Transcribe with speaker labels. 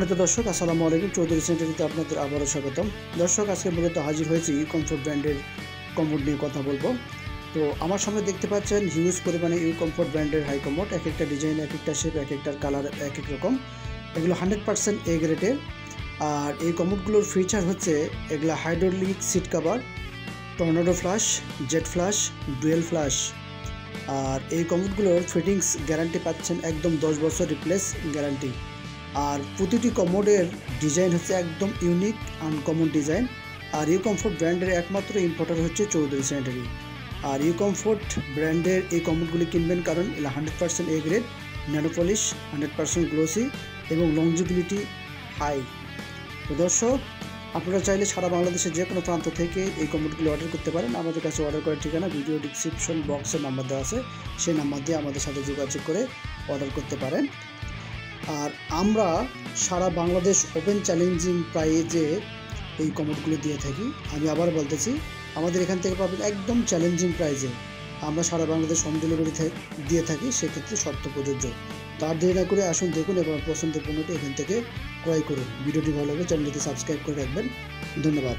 Speaker 1: সম্মানিত দর্শক, আসসালামু আলাইকুম। চৌধুরী সেন্টারিতে আপনাদের আবারও স্বাগতম। দর্শক, আজকে মূলত হাজির হয়েছি কমফোর্ট ব্র্যান্ডের কমোড নিয়ে কথা বলবো। তো আমার সামনে দেখতে পাচ্ছেন হিউজ পরিমাণে কমফোর্ট ব্র্যান্ডের হাই কমোড। এক একটা ডিজাইন, এক একটা শেপ, এক একটার কালার এক এক রকম। এগুলো 100% এ গ্রেডের। আর এই কমোডগুলোর ফিচার হচ্ছে এগুলো hydraulic seat cover, tornado flush, jet flush, dual flush. আর এই কমোডগুলোর ফিটিংস গ্যারান্টি পাচ্ছেন একদম 10 বছর রিপ্লেস গ্যারান্টি। আর প্রতিটি কমোডের ডিজাইন হচ্ছে একদম ইউনিক আনকমন ডিজাইন। আর কমফোর্ট ব্র্যান্ডের একমাত্র ইম্পোর্টার হচ্ছে চৌধুরী স্যানিটারি। আর কমফোর্ট ব্র্যান্ডের এই কমোডগুলি কিনবেন কারণ এগুলো 100% A grade, nano polish, 100% glossy এবং লংজিবিলিটি হাই। তো দর্শক, আপনারা চাইলে সারা বাংলাদেশের যে কোনো প্রান্ত থেকে এই কমোডগুলি অর্ডার করতে পারেন। আমাদের কাছে অর্ডার করার ঠিকানা ভিডিও ডিসক্রিপশন বক্সের নাম্বার দেওয়া আছে, সেই নাম্বার দিয়ে আমাদের সাথে যোগাযোগ করে অর্ডার করতে পারেন। আর আমরা সারা বাংলাদেশ ওপেন চ্যালেঞ্জিং প্রাইজে এই কমোডগুলো দিয়ে থাকি। আমি আবার বলতেছি, আমাদের এখান থেকে পাবেন একদম চ্যালেঞ্জিং প্রাইজে। আমরা সারা বাংলাদেশ হোম ডেলিভারি দিয়ে থাকি, সেক্ষেত্রে শর্ত প্রযোজ্য। তার দেরি না করে আসুন, দেখুন এবং পছন্দের পণ্যটি এখান থেকে ক্রয় করুন। ভিডিওটি ভালো লাগলে চ্যানেলটি সাবস্ক্রাইব করে রাখবেন। ধন্যবাদ।